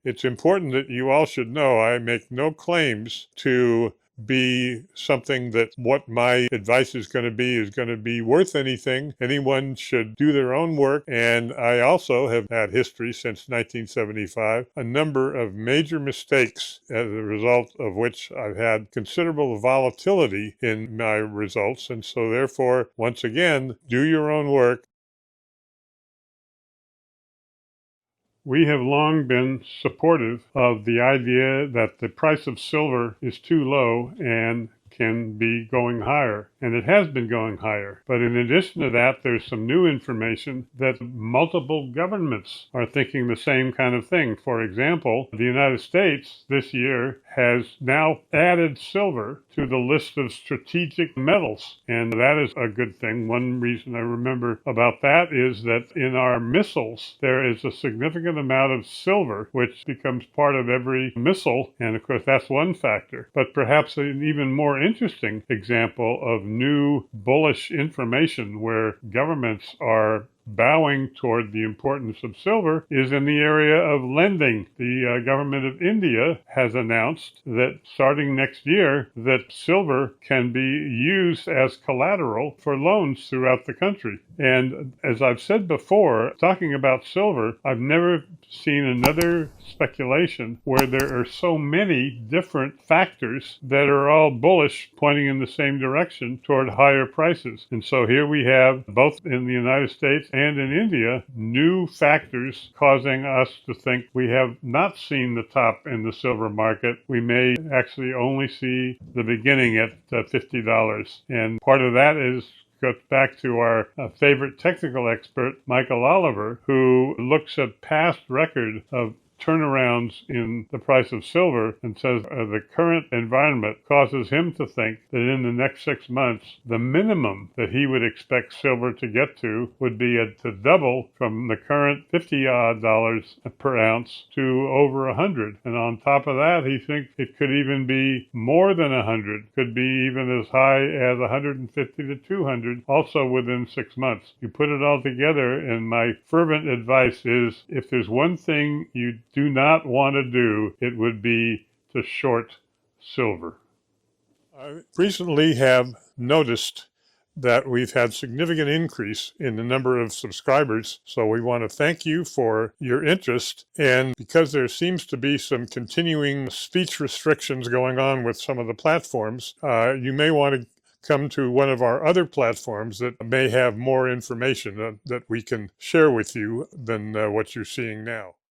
It's important that you all should know I make no claims to be something that what my advice is going to be worth anything. Anyone should do their own work. And I also have had history since 1975, a number of major mistakes as a result of which I've had considerable volatility in my results. And so therefore, once again, do your own work. We have long been supportive of the idea that the price of silver is too low and can be going higher, and it has been going higher. But in addition to that, there's some new information that multiple governments are thinking the same kind of thing. For example, the United States this year has now added silver to the list of strategic metals, and that is a good thing. One reason I remember about that is that in our missiles, there is a significant amount of silver, which becomes part of every missile, and of course that's one factor. But perhaps an even more interesting example of new bullish information where governments are bowing toward the importance of silver is in the area of lending. The government of India has announced that starting next year that silver can be used as collateral for loans throughout the country. And as I've said before, talking about silver, I've never seen another speculation where there are so many different factors that are all bullish, pointing in the same direction toward higher prices. And so here we have, both in the United States and in India, new factors causing us to think we have not seen the top in the silver market. We may actually only see the beginning at $50. And part of that goes back to our favorite technical expert, Michael Oliver, who looks at past record of turnarounds in the price of silver and says the current environment causes him to think that in the next 6 months, the minimum that he would expect silver to get to would be to double from the current $50 per ounce to over 100. And on top of that, he thinks it could even be more than 100, could be even as high as 150 to 200, also within 6 months. You put it all together, and my fervent advice is if there's one thing you do not want to do, it would be to short silver. I recently have noticed that we've had significant increase in the number of subscribers. So we want to thank you for your interest. And because there seems to be some continuing speech restrictions going on with some of the platforms, you may want to come to one of our other platforms that may have more information that we can share with you than what you're seeing now.